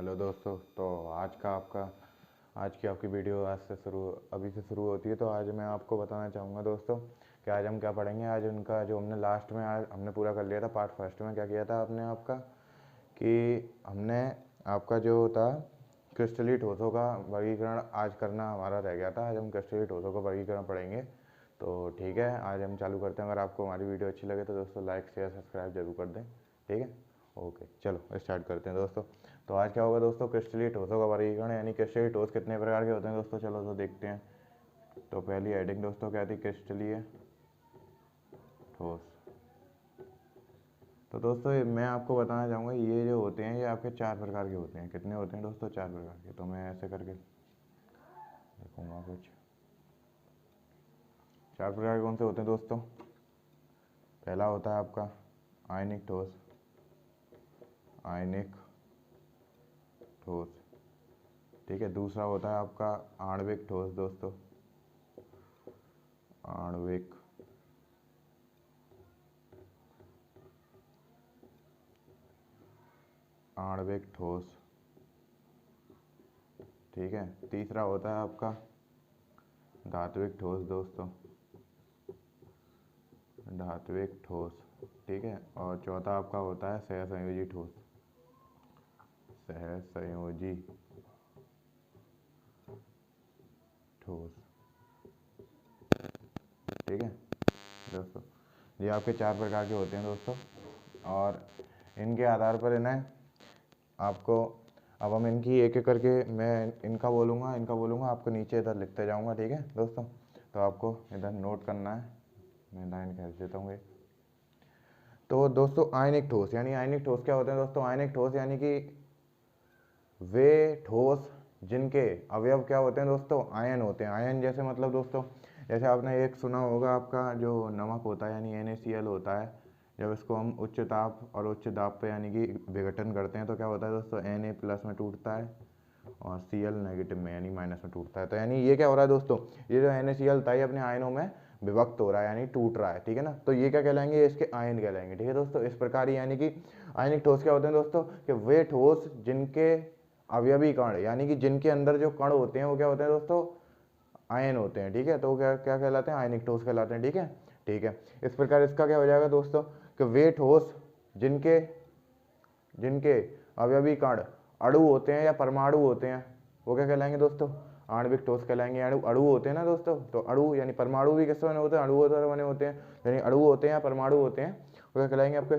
Hello दोस्तों। तो आज की आपकी वीडियो अभी से शुरू होती है। तो आज मैं आपको बताना चाहूँगा दोस्तों कि आज हम क्या पढ़ेंगे। आज उनका जो हमने लास्ट में आज हमने पूरा कर लिया था पार्ट फर्स्ट में। क्या किया था आपने आपका कि हमने आपका जो था क्रिस्टलीय ठोसों का वर्गीकरण आज करना हमारा रह गया था। आज हम क्रिस्टलीय ठोसों का वर्गीकरण पढ़ेंगे। तो ठीक है, आज हम चालू करते हैं। अगर आपको हमारी वीडियो अच्छी लगे तो दोस्तों लाइक शेयर सब्सक्राइब जरूर कर दें। ठीक है, ओके, चलो स्टार्ट करते हैं दोस्तों। तो आज क्या होगा दोस्तों, क्रिस्टलीय ठोसों का वर्गीकरण, यानी क्रिस्टलीय ठोस कितने प्रकार के होते हैं दोस्तों। चलो तो देखते हैं। तो पहली हेडिंग दोस्तों क्या थी, क्रिस्टलीय ठोस। तो दोस्तों मैं आपको बताना चाहूँगा ये जो होते हैं ये आपके चार प्रकार के होते हैं। कितने होते हैं दोस्तों, चार प्रकार के। तो मैं ऐसे करके देखूँगा कुछ। चार प्रकार के कौन से होते हैं दोस्तों। पहला होता है आपका आयनिक ठोस। आयनिक ठोस, ठीक है। दूसरा होता है आपका आणविक ठोस दोस्तों। आणविक आणविक ठोस, ठीक है। तीसरा होता है आपका धात्विक ठोस दोस्तों। धात्विक ठोस, ठीक है। और चौथा आपका होता है सहसंयोजी ठोस। सहसंयोजी ठोस, ठीक है दोस्तों। ये आपके चार प्रकार के होते हैं दोस्तों। और इनके आधार पर इन्हें आपको, अब हम इनकी एक एक करके मैं इनका बोलूँगा आपको नीचे इधर लिखते जाऊँगा, ठीक है दोस्तों। तो आपको इधर नोट करना है। मैं लाइन खींच देता हूँ एक। तो दोस्तों आयनिक ठोस, यानी आयनिक ठोस क्या होते हैं दोस्तों। आयनिक ठोस यानी कि वे ठोस जिनके अवयव क्या होते हैं दोस्तों, आयन होते हैं। आयन जैसे मतलब दोस्तों, जैसे आपने एक सुना होगा आपका जो नमक होता है यानी NaCl होता है। जब इसको हम उच्च ताप और उच्च दाब पे यानी कि विघटन करते हैं तो क्या होता है दोस्तों, Na प्लस में टूटता है और Cl नेगेटिव में यानी माइनस में टूटता है। तो यानी ये क्या हो रहा है दोस्तों, ये जो NaCl था ये अपने आयनों में विभक्त हो रहा है यानी टूट रहा है, ठीक है ना। तो ये क्या कहलाएंगे, इसके आयन कहलाएंगे, ठीक है दोस्तों। इस प्रकार ही यानी कि आयनिक ठोस क्या होते हैं दोस्तों, कि वे ठोस जिनके अवयवी कण यानी कि जिनके अंदर जो कण होते हैं वो क्या होते हैं दोस्तों, आयन होते हैं, ठीक है। तो क्या क्या कहलाते हैं, आयनिक ठोस कहलाते हैं, ठीक है। ठीक है, इस प्रकार इसका क्या हो जाएगा दोस्तों, कि वे ठोस जिनके जिनके अवयवी कण अणु होते हैं या परमाणु होते हैं वो क्या कहलाएंगे दोस्तों, आणविक ठोस कहलाएंगे। अणु अणु होते हैं ना दोस्तों, तो अणु यानी परमाणु भी किससे बने होते हैं, अणुओं द्वारा बने होते हैं। यानी अणु होते हैं या परमाणु होते हैं वो क्या कहलाएंगे आपके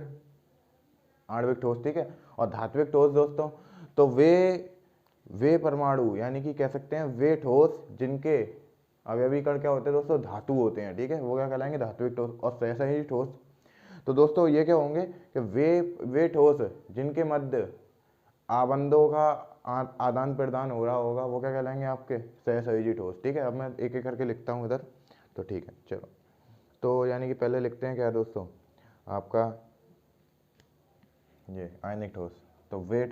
आणविक ठोस, ठीक है। और धात्विक ठोस दोस्तों, तो वे परमाणु यानी कि कह सकते हैं वे ठोस जिनके अवयवी कण क्या होते हैं दोस्तों, धातु होते हैं, ठीक है, वो क्या कहलाएंगे धात्विक ठोस। और सहसंयोजी ठोस, तो दोस्तों ये क्या होंगे कि वे ठोस जिनके मध्य आबंधों का आदान प्रदान हो रहा होगा वो क्या कहलाएंगे आपके सहसंयोजी ठोस, ठीक है। अब मैं एक एक करके लिखता हूँ इधर, तो ठीक है चलो। तो यानी कि पहले लिखते हैं क्या दोस्तों आपका ये आयनिक ठोस। तो वे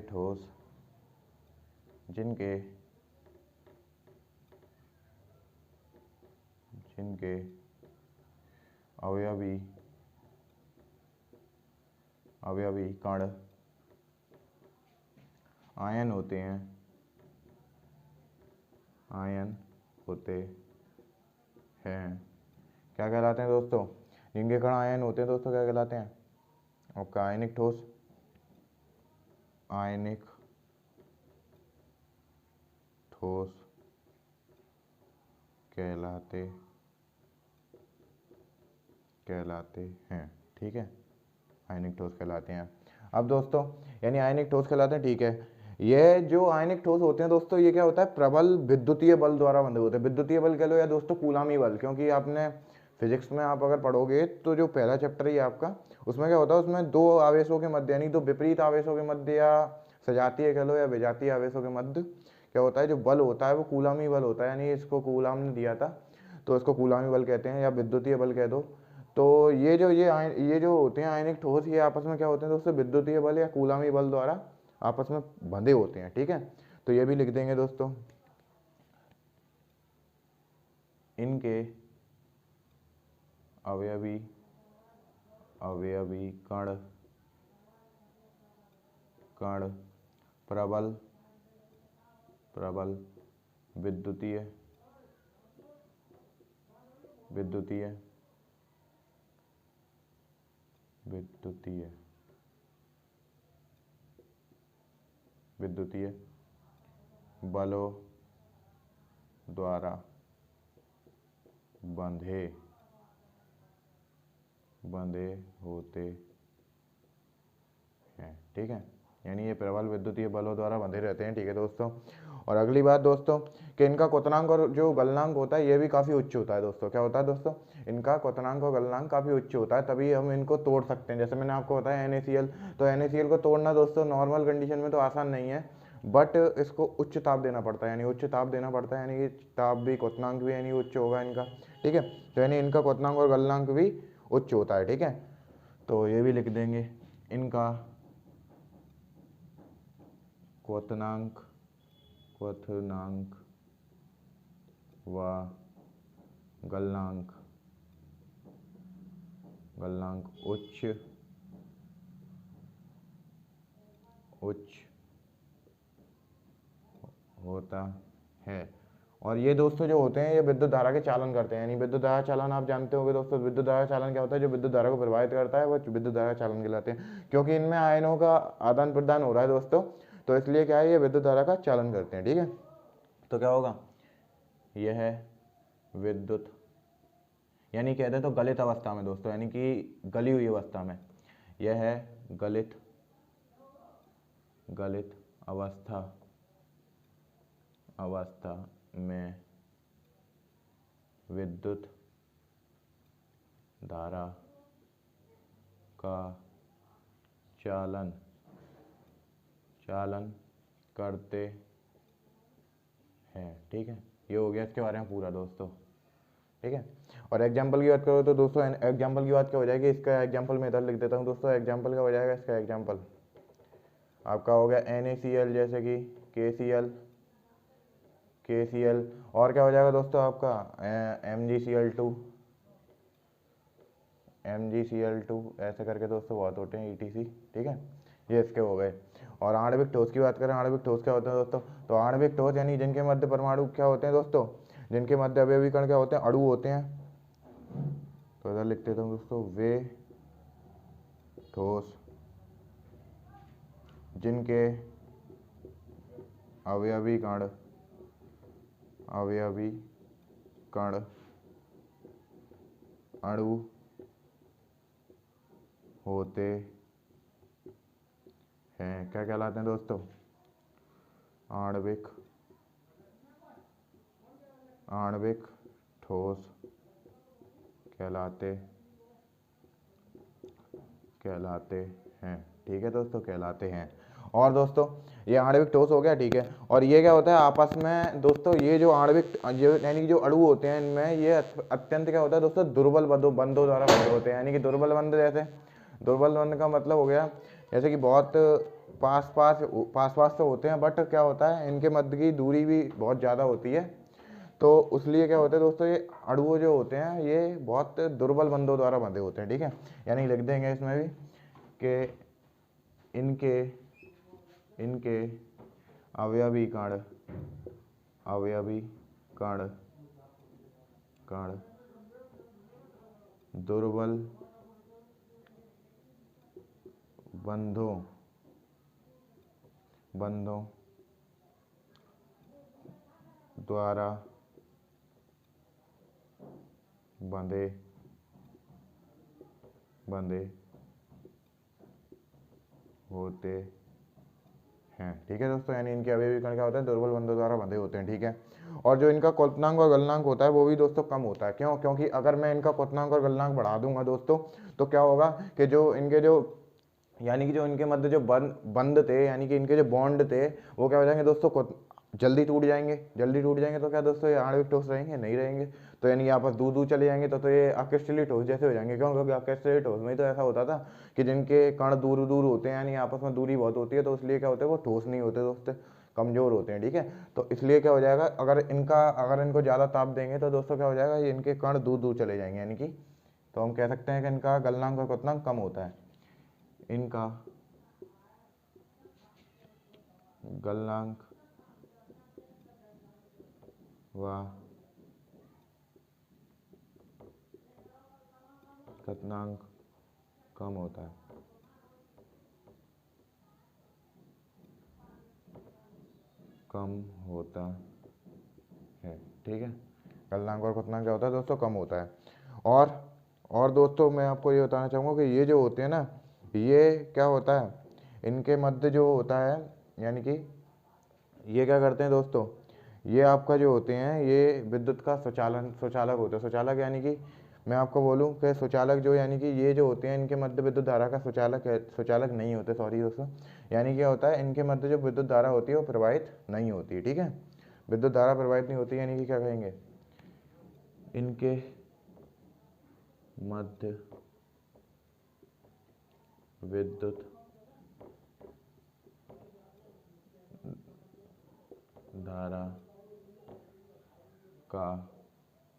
ठोस जिनके जिनके अवयवी कण आयन होते हैं क्या कहलाते हैं दोस्तों, जिनके कण आयन होते हैं दोस्तों क्या कहलाते हैं आपका आयनिक ठोस। आयनिक ठोस कहलाते हैं, ठीक है। आयनिक ठोस कहलाते हैं। अब दोस्तों यानी आयनिक ठोस कहलाते हैं, ठीक है। ये जो आयनिक ठोस होते हैं दोस्तों ये क्या होता है, प्रबल विद्युतीय बल द्वारा बंधे होते हैं। विद्युतीय बल कह लो या दोस्तों कूलामी बल, क्योंकि आपने फिजिक्स में आप अगर पढ़ोगे तो जो पहला चैप्टर है आपका उसमें क्या होता है, उसमें दो आवेशों के मध्य यानी दो विपरीत आवेशों के मध्य या सजातीय कह लो या विजातीय आवेशों के मध्य क्या होता है, जो बल होता है वो कूलामी बल होता है। यानी इसको कूलाम ने दिया था तो इसको कूलामी बल कहते हैं या विद्युतीय बल कह दो। तो ये जो होते हैं आयनिक ठोस ये आपस में क्या होते हैं दोस्तों, विद्युतीय बल या कूलामी बल द्वारा आपस में बंधे होते हैं, ठीक है। तो ये भी लिख देंगे दोस्तों, इनके अवयवी कण कण प्रबल प्रबल विद्युतीय विद्युतीय विद्युतीय विद्युतीय बलों द्वारा बंधे बंधे होते हैं। ठीक है, यानी ये प्रबल विद्युतीय बलों द्वारा बंधे रहते हैं। ठीक है दोस्तों, और अगली बात दोस्तों कि इनका क्वथनांक और जो गलनांक होता है ये भी काफ़ी उच्च होता है दोस्तों। क्या होता है दोस्तों, इनका क्वथनांक और गलनांक काफ़ी उच्च होता है, तभी हम इनको तोड़ सकते हैं। जैसे मैंने आपको बताया NaCl, तो NaCl को तोड़ना दोस्तों नॉर्मल कंडीशन में तो आसान नहीं है, बट इसको उच्च ताप देना पड़ता है, यानी उच्च ताप देना पड़ता है, यानी कि ताप भी क्वथनांक भी यानी उच्च होगा इनका। ठीक है, तो यानी इनका क्वथनांक और गलनांक भी उच्च होता है। ठीक है, तो ये भी लिख देंगे, इनका क्वथनांक व गलनांक उच्च होता है। और ये दोस्तों जो होते हैं ये विद्युत धारा के चालन करते हैं, यानी विद्युत धारा चालन आप जानते होंगे दोस्तों। विद्युत धारा चालन क्या होता है, जो विद्युत धारा को प्रभावित करता है वो विद्युत धारा चालन कहलाते हैं, क्योंकि इनमें आयनों का आदान प्रदान हो रहा है दोस्तों, तो इसलिए क्या है, ये विद्युत धारा का चालन करते हैं। ठीक है, तो क्या होगा, यह है विद्युत, यानी कहते हैं तो गलित अवस्था में दोस्तों, यानी कि गली हुई अवस्था में, यह है गलित अवस्था में विद्युत धारा का चालन करते हैं। ठीक है, ये हो गया इसके बारे में पूरा दोस्तों। ठीक है, और एग्जाम्पल की बात करो तो दोस्तों एग्जाम्पल की बात क्या हो जाएगी, इसका एग्जाम्पल मैं इधर लिख देता हूँ दोस्तों। एग्जाम्पल क्या हो जाएगा, इसका एग्जाम्पल आपका हो गया NaCl, जैसे कि KCl, और क्या हो जाएगा दोस्तों आपका MgCl2, ऐसे करके दोस्तों बहुत होते हैं ETC। ठीक है, ये इसके हो गए। और आणविक ठोस की बात करें, आणविक ठोस क्या होते हैं दोस्तों, तो आणविक ठोस यानी जिनके मध्य परमाणु क्या होते हैं दोस्तों, जिनके मध्य अवयवी कण क्या होते हैं, अणु होते हैं। तो इधर लिख देता हूँ दोस्तों, वे ठोस जिनके अवयवी कण अणु होते हैं, क्या कहलाते हैं दोस्तों, आणविक ठोस कहलाते हैं। ठीक है दोस्तों, कहलाते हैं। और दोस्तों ये आणविक ठोस हो गया। ठीक है, और ये क्या होता है आपस में दोस्तों, ये जो आणविक यानी कि जो अणु होते हैं इनमें, ये अत्यंत क्या होता है दोस्तों, दुर्बल बंधों द्वारा बंधे होते हैं। यानी कि दुर्बल बंध, जैसे दुर्बल बंध का मतलब हो गया जैसे कि बहुत पास तो होते हैं, बट क्या होता है इनके मध्य की दूरी भी बहुत ज़्यादा होती है, तो उसलिए क्या होता है दोस्तों, ये अणु जो होते हैं ये बहुत दुर्बल बंधों द्वारा बंधे होते हैं। ठीक है, यानी लिख देंगे इसमें भी कि इनके अवयवी कण दुर्बल बंधों द्वारा बंधे होते हैं। ठीक है दोस्तों, यानी इनके अवयवी कण क्या होते हैं, दुर्बल बंधों द्वारा बंधे होते हैं। ठीक है, और जो इनका क्वथनांक और गलनांक होता है वो भी दोस्तों कम होता है। क्यों, क्योंकि अगर मैं इनका क्वथनांक और गलनांक बढ़ा दूंगा दोस्तों, तो क्या होगा कि जो इनके यानी कि जो इनके मध्य जो बंध थे, यानी कि इनके जो बॉन्ड थे, वो क्या हो जाएंगे दोस्तों, जल्दी टूट जाएंगे। तो क्या दोस्तों, ये आणविक ठोस रहेंगे नहीं रहेंगे, तो यानी आपस दूर चले जाएंगे, तो ये अक्रिस्टलीय ठोस जैसे हो जाएंगे। क्यों, क्योंकि अक्रिस्टलीय ठोस में तो ऐसा होता था कि जिनके कण दूर होते हैं, यानी आपस में दूरी बहुत होती है, तो इसलिए क्या होता है, वो ठोस नहीं होते दोस्तों, कमजोर होते हैं। ठीक है, तो इसलिए क्या हो जाएगा, अगर इनको ज़्यादा ताप देंगे तो दोस्तों क्या हो जाएगा, ये इनके कण दूर चले जाएंगे, यानी कि तो हम कह सकते हैं कि इनका गलनांक और क्वथनांक कम होता है। इनका गलनांक व क्वथनांक कम होता है। कम होता है, ठीक है। गलनांक और क्वथनांक क्या होता है दोस्तों, कम होता है। और दोस्तों मैं आपको ये बताना चाहूँगा कि ये जो होते हैं ना, ये क्या होता है, इनके मध्य जो होता है, यानी कि ये क्या करते हैं दोस्तों, ये आपका जो होते हैं ये विद्युत का सुचालक होते हैं। सुचालक यानी कि मैं आपको बोलूँ कि सुचालक जो, यानी कि ये जो होते हैं इनके मध्य विद्युत धारा का सुचालक नहीं होते, सॉरी दोस्तों। यानी क्या होता है, इनके मध्य जो विद्युत धारा होती है वो प्रवाहित नहीं होती है, ठीक है। विद्युत धारा प्रवाहित नहीं होती, यानी कि क्या कहेंगे, इनके मध्य विद्युत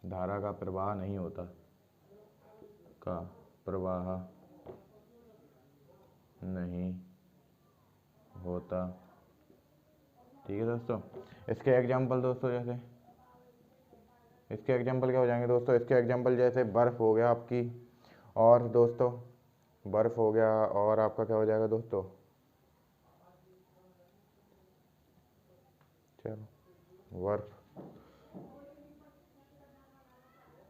धारा का प्रवाह नहीं होता, का प्रवाह नहीं होता, ठीक है दोस्तों। इसके एग्जाम्पल दोस्तों, जैसे इसके एग्जाम्पल क्या हो जाएंगे दोस्तों, इसके एग्जाम्पल जैसे बर्फ़ हो गया आपकी, और दोस्तों बर्फ़ हो गया, और आपका क्या हो जाएगा दोस्तों, चलो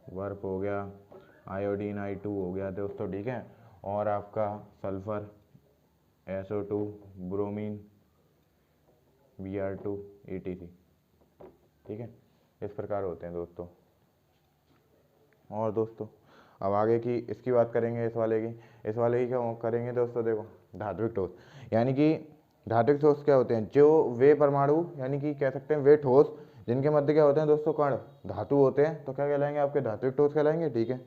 बर्फ़ हो गया, आयोडीन I2 हो गया दोस्तों, ठीक है। और आपका sulphur SO2, bromine Br2 ETC, ठीक है। इस प्रकार होते हैं दोस्तों। और दोस्तों अब आगे की इसकी बात करेंगे, इस वाले की क्या करेंगे दोस्तों, देखो धात्विक ठोस। यानी कि धात्विक ठोस क्या होते हैं, जो वे परमाणु, यानी कि कह सकते हैं वे ठोस जिनके मध्य क्या होते हैं दोस्तों, कण धातु होते हैं, तो क्या कहलाएंगे, आपके धात्विक ठोस कहलाएंगे, ठीक है।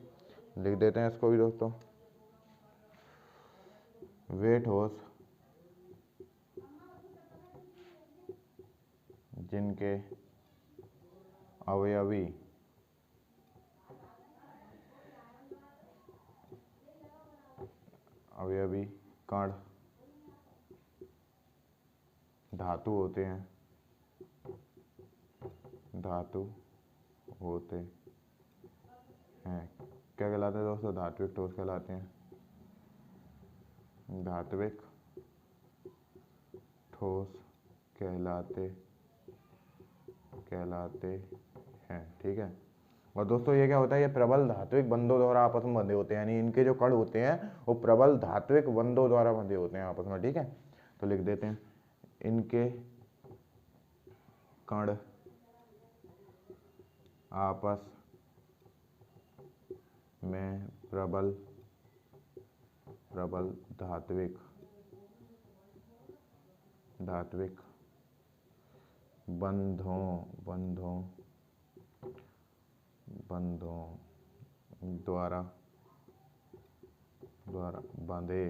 लिख देते हैं इसको भी दोस्तों, वे ठोस जिनके अवयवी कण धातु होते हैं, क्या कहलाते हैं दोस्तों, धात्विक ठोस कहलाते हैं, धात्विक ठोस कहलाते हैं, ठीक है। और दोस्तों ये क्या होता है, ये प्रबल धात्विक बंधों द्वारा आपस में बंधे होते हैं, यानी इनके जो कण होते हैं वो प्रबल धात्विक बंधों द्वारा बंधे होते हैं आपस में, ठीक है। तो लिख देते हैं, इनके कण आपस में प्रबल धात्विक बंधों द्वारा बंधे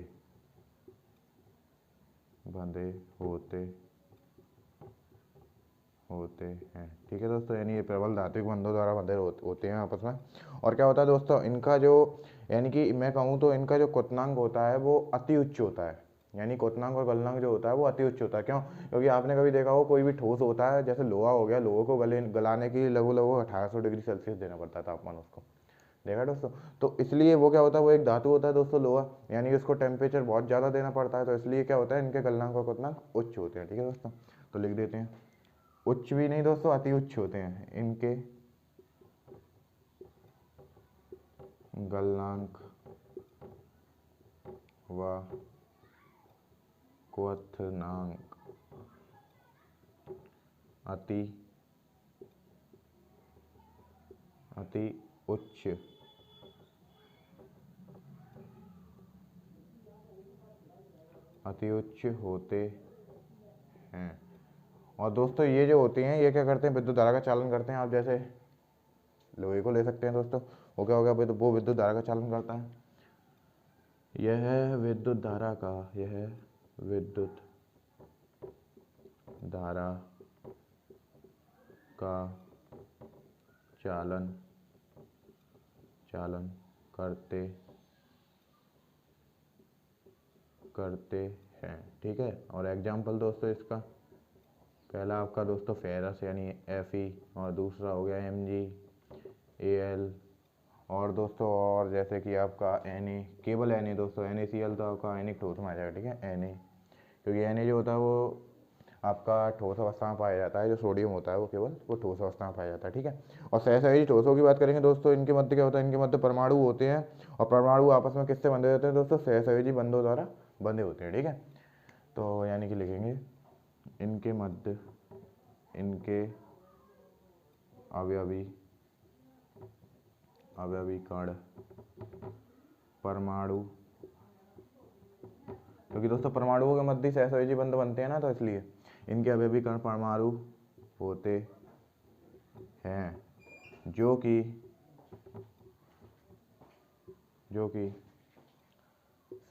होते हैं, ठीक है दोस्तों। यानी ये प्रबल धात्विक बंधों द्वारा बंधे होते हैं आपस में। और क्या होता है दोस्तों, इनका जो, यानी कि मैं कहूँ तो इनका जो क्वथनांक होता है वो अति उच्च होता है। यानी क्वथनांक और गलनांक जो होता है वो अति उच्च होता है। क्यों? क्योंकि आपने कभी देखा हो कोई भी ठोस होता है, जैसे लोहा हो गया, लोहे को गलाने के लिए लगभग 1800 डिग्री सेल्सियस देना पड़ता है तापमान उसको, देखा दोस्तों। तो इसलिए वो क्या होता है, वो एक धातु होता है दोस्तों लोहा, यानी कि उसको टेम्परेचर बहुत ज़्यादा देना पड़ता है, तो इसलिए क्या होता है, इनके गलनांक और क्वथनांक उच्च होते हैं, ठीक है दोस्तों। तो लिख देते हैं, उच्च भी नहीं दोस्तों, अति उच्च होते हैं इनके गलनांक व क्वथनांक अति उच्च होते हैं। और दोस्तों ये जो होते हैं ये क्या करते हैं, विद्युत धारा का चालन करते हैं। आप जैसे लोहे को ले सकते हैं दोस्तों, वो क्या हो गया, वो विद्युत धारा का चालन करता है। यह विद्युत धारा का चालन करते हैं, ठीक है। और एग्जाम्पल दोस्तों इसका, पहला आपका दोस्तों फेरस यानी Fe, और दूसरा हो गया MgAl, और दोस्तों और जैसे कि आपका Na, केवल Na दोस्तों, NaCl तो आपका आयनिक ठोस में आ जाएगा, ठीक है, Na, क्योंकि Na जो होता है वो आपका ठोस अवस्था में पाया जाता है, जो सोडियम होता है वो केवल वो ठोस अवस्था में पाया जाता है, ठीक है। और सहसंयोजी ठोसों की बात करेंगे दोस्तों, इनके मध्य क्या होता है, इनके मध्य परमाणु होते हैं, और परमाणु आपस में किससे बंधे होते हैं दोस्तों, सहसंयोजी बंधों द्वारा बंधे होते हैं, ठीक है। तो यानी कि लिखेंगे इनके मध्य, इनके अवयवी कण परमाणु, क्योंकि दोस्तों परमाणुओं के मध्य सहसंयोजी बंध बनते हैं ना, तो इसलिए इनके अवयवी कण परमाणु होते हैं, जो कि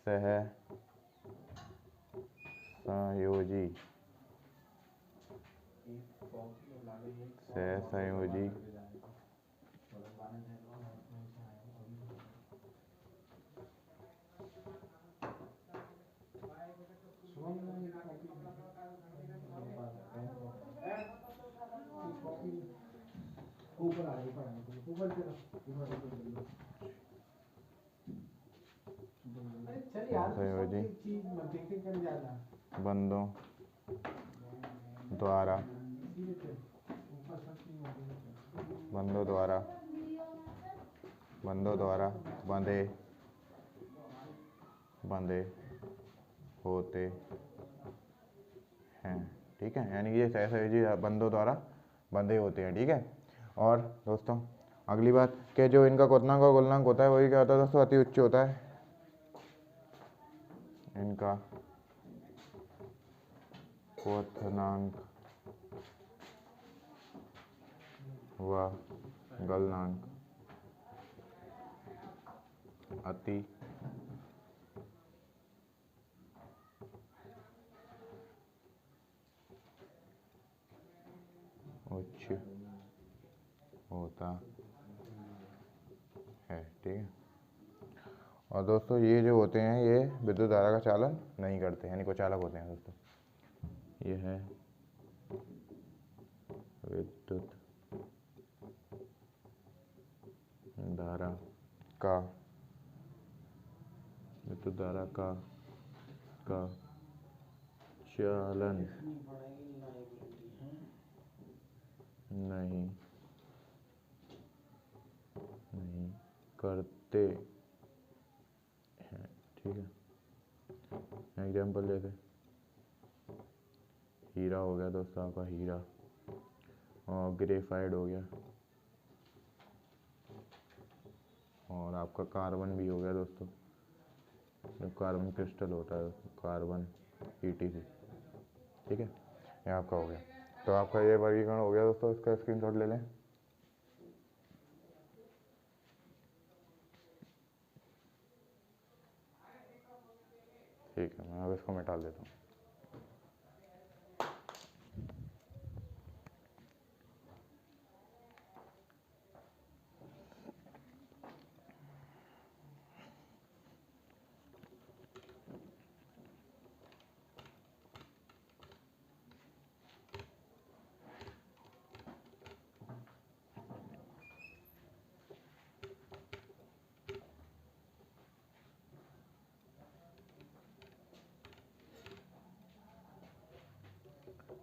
सहसंयोजी बंधों द्वारा बंधे होते हैं, ठीक है, यानी कि ये सहसंयोजी बंधों द्वारा बंधे होते हैं, ठीक है। और दोस्तों अगली बात कि जो इनका क्वथनांक और गलनांक होता है वही क्या होता है दोस्तों, अति उच्च होता है, इनका क्वथनांक व गलनांक अति उच्च होता है, ठीक है। और दोस्तों ये जो होते हैं ये विद्युत धारा का चालन नहीं करते, यानी कुचालक होते हैं दोस्तों, ये है विद्युत धारा का चालन नहीं करते हैं, ठीक है। एग्जाम्पल जैसे हीरा हो गया दोस्तों, आपका हीरा, और ग्रेफाइट हो गया, और आपका कार्बन भी हो गया दोस्तों, जो कार्बन क्रिस्टल होता है, कार्बन ETC, ठीक है, ये आपका हो गया। तो आपका ये वर्गीकरण हो गया दोस्तों, इसका स्क्रीनशॉट ले लें। ठीक है, मैं अब इसको मिटा देता हूँ।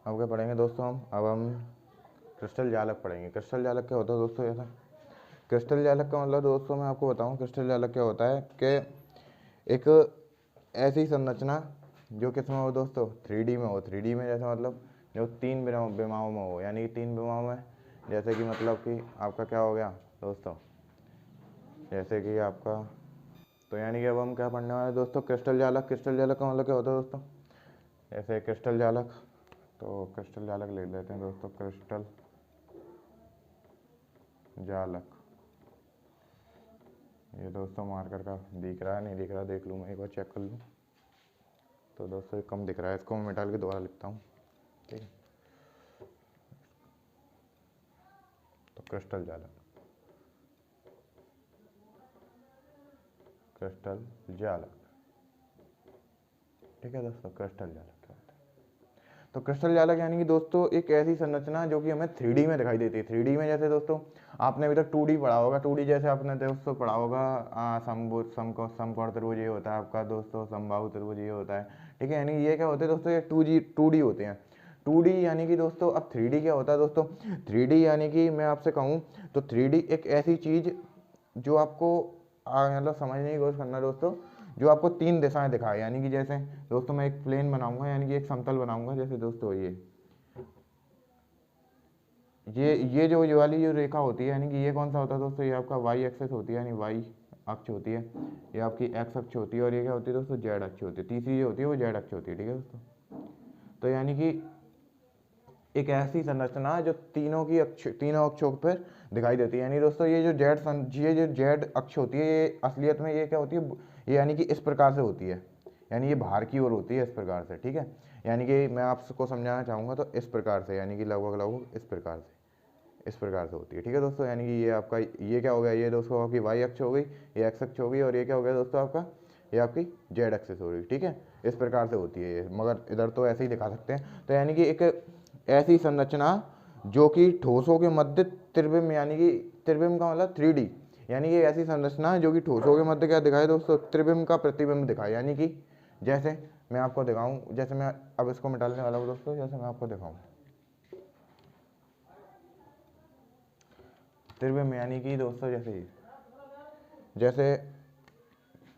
अब क्या पढ़ेंगे दोस्तों अब हम क्रिस्टल जालक पढ़ेंगे। क्रिस्टल जालक क्या होता है दोस्तों, ऐसा क्रिस्टल जालक का मतलब दोस्तों मैं आपको बताऊं, क्रिस्टल जालक क्या होता है कि एक ऐसी संरचना जो किस में हो दोस्तों, 3D में हो। 3D में जैसे मतलब जो 3 विमाओं में हो, यानी कि 3 विमाओं में, जैसे कि मतलब कि आपका क्या हो गया दोस्तों, जैसे कि आपका, तो यानी कि अब हम क्या पढ़ने वाले हैं दोस्तों, क्रिस्टल जालक। क्रिस्टल जालक का मतलब क्या होता है दोस्तों, जैसे क्रिस्टल जालक, तो क्रिस्टल जालक ले लेते हैं दोस्तों, क्रिस्टल जालक, ये दोस्तों मार्कर का दिख रहा है, नहीं दिख रहा, देख लूँ मैं एक बार, चेक कर लूँ। तो दोस्तों ये कम दिख रहा है, इसको मैं मिटा के दोबारा लिखता हूँ, ठीक है। तो क्रिस्टल जालक, क्रिस्टल जालक, ठीक है दोस्तों, क्रिस्टल जालक क्या होता है। तो क्रिस्टल जालक यानी कि दोस्तों एक ऐसी संरचना जो कि हमें 3D में दिखाई देती है। 3D में जैसे दोस्तों आपने अभी तक 2D पढ़ा होगा, 2D जैसे आपने दोस्तों पढ़ा होगा समभुज, समकोण त्रिभुज ये होता है आपका दोस्तों, समबाहु त्रिभुज ये होता है, ठीक है। यानी ये क्या होते हैं दोस्तों, ये 2D होते हैं। 2D यानी कि दोस्तों अब 3D क्या होता है दोस्तों, 3D यानी कि मैं आपसे कहूँ तो 3D एक ऐसी चीज़ जो आपको मतलब समझने की कोशिश करना दोस्तों, जो आपको 3 दिशाएं दिखाए। यानी कि जैसे दोस्तों मैं एक प्लेन बनाऊंगा, यानी कि एक समतल बनाऊंगा, जैसे दोस्तों ये जो ये वाली जो रेखा होती है, यानी कि ये कौन सा होता है दोस्तों, ये आपका वाई एक्सेस होती है, यानी वाई अक्ष होती है, ये आपकी एक्स अक्ष होती है, और ये क्या होती है दोस्तों, जेड अक्ष होती है। तीसरी जो होती है वो जेड अक्ष होती है, ठीक है दोस्तों। तो यानी कि एक ऐसी संरचना जो तीनों अक्षों पर दिखाई देती है। यानी दोस्तों ये जो जेड अक्ष होती है, ये असलियत में ये क्या होती है, ये यानी कि इस प्रकार से होती है, यानी ये बाहर की ओर होती है इस प्रकार से, ठीक है। यानी कि मैं आपको समझाना चाहूँगा तो इस प्रकार से, यानी कि लगभग इस प्रकार से होती है, ठीक है दोस्तों। यानी कि ये आपका ये क्या हो गया, ये दोस्तों आपकी वाई अक्ष हो गई, ये एक्स अक्ष हो गई, और ये क्या हो गया दोस्तों आपका, ये आपकी जेड एक्सिस हो गई, ठीक है। इस प्रकार से होती है ये, मगर इधर तो ऐसे ही दिखा सकते हैं। तो यानी कि एक ऐसी संरचना जो कि ठोसों के मध्य त्रिविम, यानी कि त्रिविम का मतलब 3D, यानी कि ऐसी संरचना है जो कि ठोसों के मध्य क्या दिखाए दोस्तों, त्रिविम का प्रतिबिंब दिखाए। यानी कि जैसे मैं आपको दिखाऊं, जैसे मैं अब इसको मिटाने वाला हूँ दोस्तों, जैसे मैं आपको दिखाऊं त्रिविम, यानी कि दोस्तों जैसे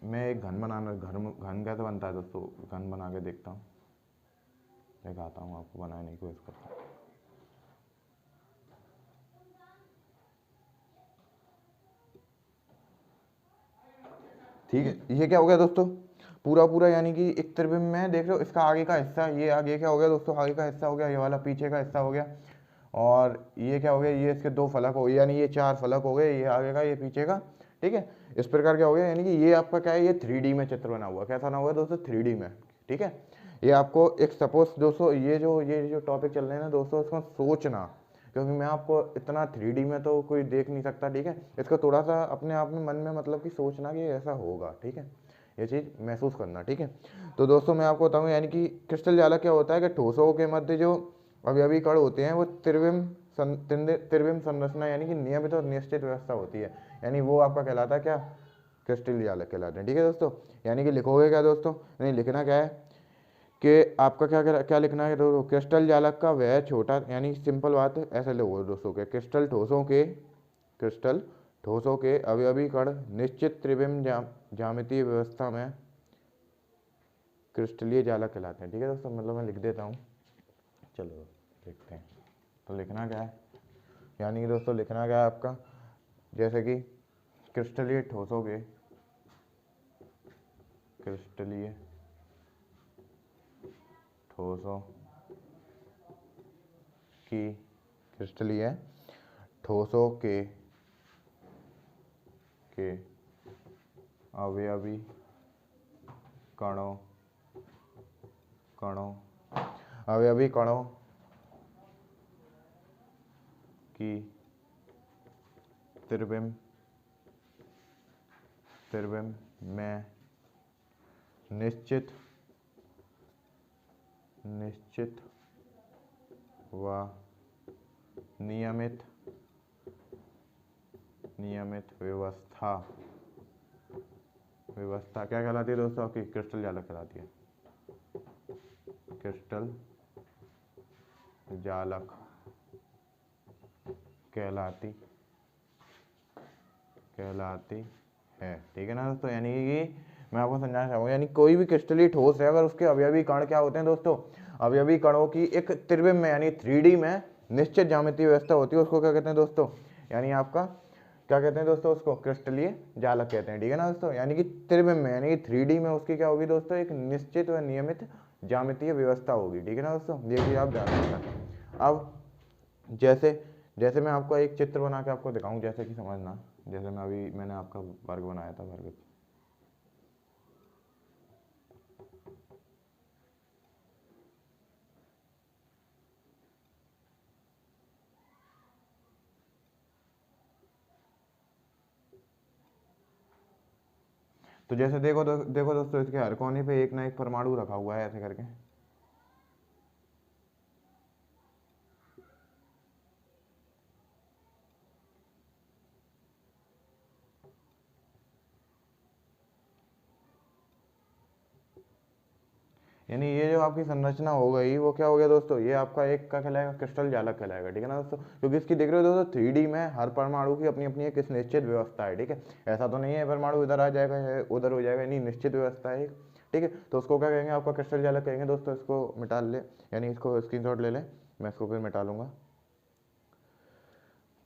मैं एक घन कैसे बनता है दोस्तों, घन बना के देखता हूँ, दिखाता हूँ आपको, बनाने की कोशिश करता हूँ। ठीक है, ये क्या हो गया दोस्तों, पूरा यानी कि एक त्रिविम में देख रहे हो, इसका आगे का हिस्सा, ये आगे क्या हो गया दोस्तों, आगे का हिस्सा हो गया, ये वाला पीछे का हिस्सा हो गया, और ये क्या हो गया, ये इसके 2 फलक हो गए, यानी ये 4 फलक हो गए, ये आगे का ये पीछे का, ठीक है। इस प्रकार क्या हो गया, यानी कि ये आपका क्या है, ये 3D में चित्र बना हुआ, कैसा बना हुआ है दोस्तों, 3D में, ठीक है। ये आपको एक सपोज दोस्तों, ये जो टॉपिक चल रहे हैं ना दोस्तों, इसको सोचना, क्योंकि मैं आपको इतना 3D में तो कोई देख नहीं सकता, ठीक है। इसको थोड़ा सा अपने आप में मन में मतलब कि सोचना कि ऐसा होगा, ठीक है, ये चीज़ महसूस करना, ठीक है। तो दोस्तों मैं आपको बताऊँ, यानी कि क्रिस्टल जालक क्या होता है कि ठोसों के मध्य जो अवयवी कण होते हैं वो त्रिविम संरचना, यानी कि नियमित और निश्चित व्यवस्था होती है, यानी वो आपका कहलाता है क्या, क्रिस्टल जालक कहलाते हैं, ठीक है दोस्तों। यानी कि लिखोगे क्या दोस्तों, नहीं लिखना क्या है कि आपका क्या लिखना है दोस्तों, क्रिस्टल जालक का वह छोटा, यानी सिंपल बात है ऐसे लिखो दोस्तों के क्रिस्टल ठोसों के अवयवी कण निश्चित त्रिविम ज्यामितीय व्यवस्था में क्रिस्टलीय जालक कहलाते हैं, ठीक है दोस्तों। मतलब मैं लिख देता हूँ, चलो देखते हैं। तो लिखना क्या है, यानी कि दोस्तों लिखना क्या है आपका, जैसे कि क्रिस्टलीय ठोसों की क्रिस्टलीय ठोसों के अवयवी कणों की त्रिविम में निश्चित व नियमित व्यवस्था क्या कहलाती है दोस्तों, आपकी क्रिस्टल जालक कहलाती है, क्रिस्टल जालक कहलाती है, ठीक है ना दोस्तों। यानी कि मैं आपको समझाना चाहूँगा, यानी कोई भी क्रिस्टलीय ठोस है, अगर उसके अवयवी कण क्या होते हैं दोस्तों, अवयवी कणों की एक त्रिविम में यानी 3D में निश्चित ज्यामितीय व्यवस्था होती है, उसको क्या कहते हैं दोस्तों, यानी आपका क्या कहते हैं दोस्तों, उसको क्रिस्टलीय जालक कहते हैं, ठीक है ना दोस्तों। यानी कि त्रिविम में यानी कि 3D में उसकी क्या होगी दोस्तों, एक निश्चित व नियमित ज्यामितीय व्यवस्था होगी, ठीक है ना दोस्तों। ये भी आप ध्यान रखना। अब जैसे जैसे मैं आपको एक चित्र बना के आपको दिखाऊं, जैसे कि समझना, जैसे मैंने आपका वर्ग बनाया था, वर्ग, तो जैसे देखो दोस्तों, इसके हर कोने पे एक ना एक परमाणु रखा हुआ है ऐसे करके, यानी ये जो आपकी संरचना हो गई वो क्या हो गया दोस्तों, ये आपका एक का कहलाएगा, क्रिस्टल जालक कहलाएगा, ठीक है ना दोस्तों। क्योंकि इसकी देख रहे हो दोस्तों 3D में हर परमाणु की अपनी अपनी एक निश्चित व्यवस्था है, ठीक है। ऐसा तो नहीं है परमाणु इधर आ जाएगा उधर हो जाएगा, नहीं, निश्चित व्यवस्था है, ठीक है। तो उसको क्या कहेंगे, आपका क्रिस्टल जालक कहेंगे दोस्तों। इसको मिटा ले, यानी इसको स्क्रीनशॉट ले लें, मैं इसको फिर मिटा लूँगा।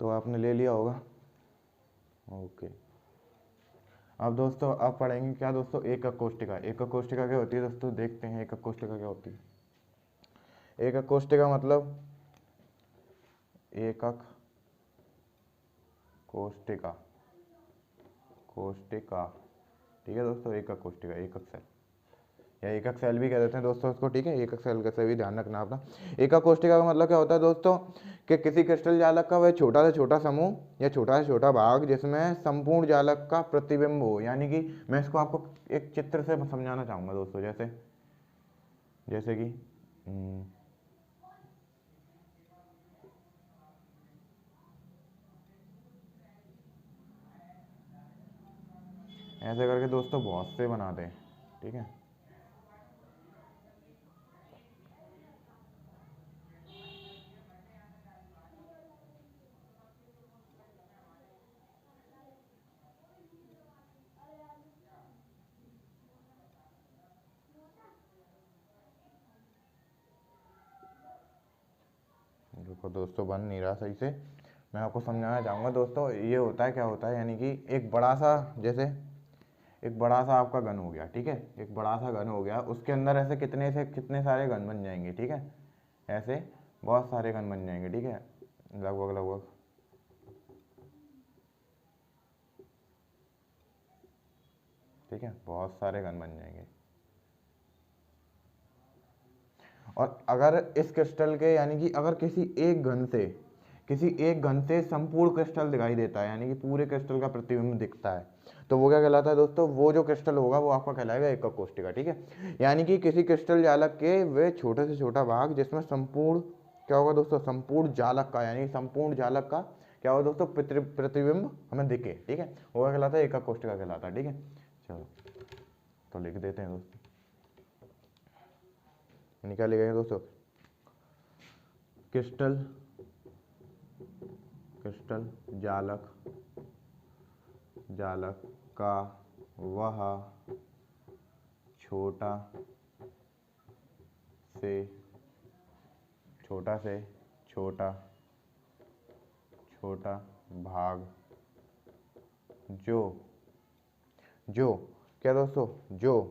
तो आपने ले लिया होगा, ओके। अब दोस्तों अब पढ़ेंगे क्या दोस्तों, एकक कोष्टिका। एकक कोष्टिका क्या होती है दोस्तों, देखते हैं एकक कोष्टिका क्या होती है। एकक कोष्टिका मतलब एकक कोष्टिका, कोष्टिका, ठीक है दोस्तों। एकक कोष्टिका, एकक सेल या एकक सेल भी कह देते हैं दोस्तों उसको, ठीक है। एकक सेल का भी ध्यान रखना अपना। एकक कोष्टिका का मतलब क्या होता है दोस्तों, कि किसी क्रिस्टल जालक का वह छोटा से छोटा समूह या छोटा से छोटा भाग जिसमें संपूर्ण जालक का प्रतिबिंब हो। यानी कि मैं इसको आपको एक चित्र से समझाना चाहूँगा दोस्तों, जैसे जैसे कि ऐसे करके दोस्तों बहुत से बना दें, ठीक है। देखो दोस्तों बन नहीं रहा सही से, मैं आपको समझाना चाहूँगा दोस्तों। ये होता है, क्या होता है, यानी कि एक बड़ा सा, जैसे एक बड़ा सा आपका घन हो गया, ठीक है। एक बड़ा सा घन हो गया, उसके अंदर ऐसे कितने से कितने सारे घन बन जाएंगे, ठीक है। ऐसे बहुत सारे घन बन जाएंगे, ठीक है, लगभग लगभग, ठीक है, बहुत सारे घन बन जाएंगे। और अगर इस क्रिस्टल के, यानी कि अगर किसी एक घन से संपूर्ण क्रिस्टल दिखाई देता है, यानी कि पूरे क्रिस्टल का प्रतिबिंब दिखता है, तो वो क्या कहलाता है दोस्तों, वो जो क्रिस्टल होगा वो आपका कहलाएगा एकक कोष्टिका, ठीक है। यानी कि किसी क्रिस्टल जालक के वे छोटे से छोटा भाग जिसमें संपूर्ण क्या होगा दोस्तों, संपूर्ण जालक का, यानी संपूर्ण जालक का क्या होगा दोस्तों, प्रतिबिंब हमें दिखे, ठीक है, वो क्या कहलाता है, एकक कोष्टिका कहलाता है, ठीक है। चलो तो लिख देते हैं दोस्तों, निकाल लिखेंगे दोस्तों, क्रिस्टल क्रिस्टल जालक जालक का वह छोटा से छोटा भाग जो जो क्या दोस्तों, जो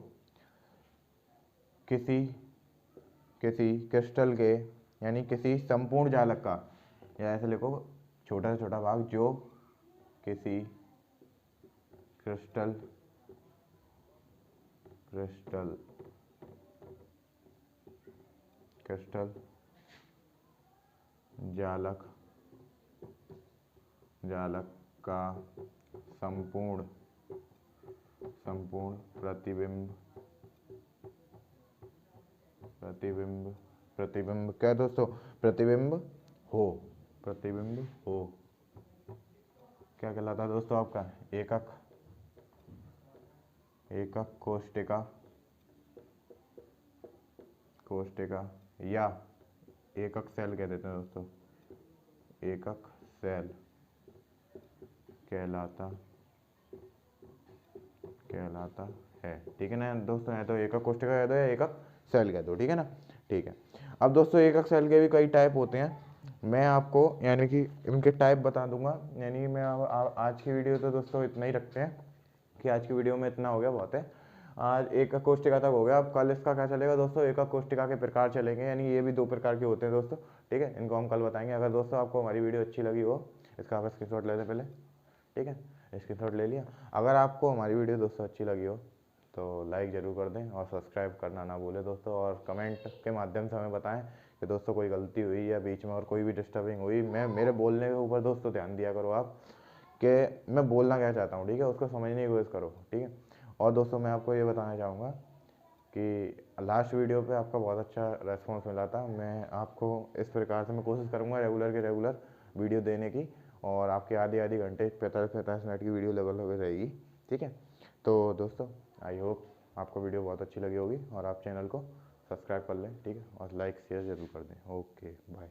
किसी किसी क्रिस्टल के, यानी किसी संपूर्ण जालक का, या ऐसे लिखो, छोटा से छोटा भाग जो किसी क्रिस्टल क्रिस्टल क्रिस्टल जालक का संपूर्ण प्रतिबिंब क्या दोस्तों, प्रतिबिंब हो क्या कहलाता है दोस्तों, आपका एकक कोष्टिका या एकक सेल कह देते हैं दोस्तों, एकक सेल कहलाता है, ठीक है ना दोस्तों। है तो एकक कोष्टिका कह दो या एकक सेल कह दो, ठीक है ना, ठीक है। अब दोस्तों एकक सेल के भी कई टाइप होते हैं, मैं आपको यानी कि इनके टाइप बता दूंगा। यानी मैं आज की वीडियो तो दोस्तों इतना ही रखते हैं, कि आज की वीडियो में इतना हो गया, बहुत है। आज एकक कोष्टिका तक हो गया। अब कल इसका क्या चलेगा दोस्तों, एकक कोष्टिका के प्रकार चलेंगे, यानी ये भी 2 प्रकार के होते हैं दोस्तों, ठीक है। इनको हम कल बताएंगे। अगर दोस्तों आपको हमारी वीडियो अच्छी लगी हो, इसका आप स्क्रीनशॉट ले लें पहले, ठीक है, स्क्रीनशॉट ले लिया। अगर आपको हमारी वीडियो दोस्तों अच्छी लगी हो तो लाइक ज़रूर कर दें और सब्सक्राइब करना ना भूलें दोस्तों। और कमेंट के माध्यम से हमें बताएं कि दोस्तों कोई गलती हुई या बीच में और कोई भी डिस्टर्बिंग हुई। मेरे बोलने के ऊपर दोस्तों ध्यान दिया करो आप, कि मैं बोलना क्या चाहता हूँ, ठीक है, उसको समझने की कोशिश करो, ठीक है। और दोस्तों मैं आपको ये बताना चाहूँगा कि लास्ट वीडियो पे आपका बहुत अच्छा रेस्पॉन्स मिला था। मैं आपको इस प्रकार से मैं कोशिश करूँगा रेगुलर के रेगुलर वीडियो देने की, और आपके आधे घंटे 45 मिनट की वीडियो लगभग रहेगी, ठीक है। तो दोस्तों आई होप आपको वीडियो बहुत अच्छी लगी होगी और आप चैनल को सब्सक्राइब कर लें, ठीक है, और लाइक शेयर ज़रूर कर दें। Okay bye.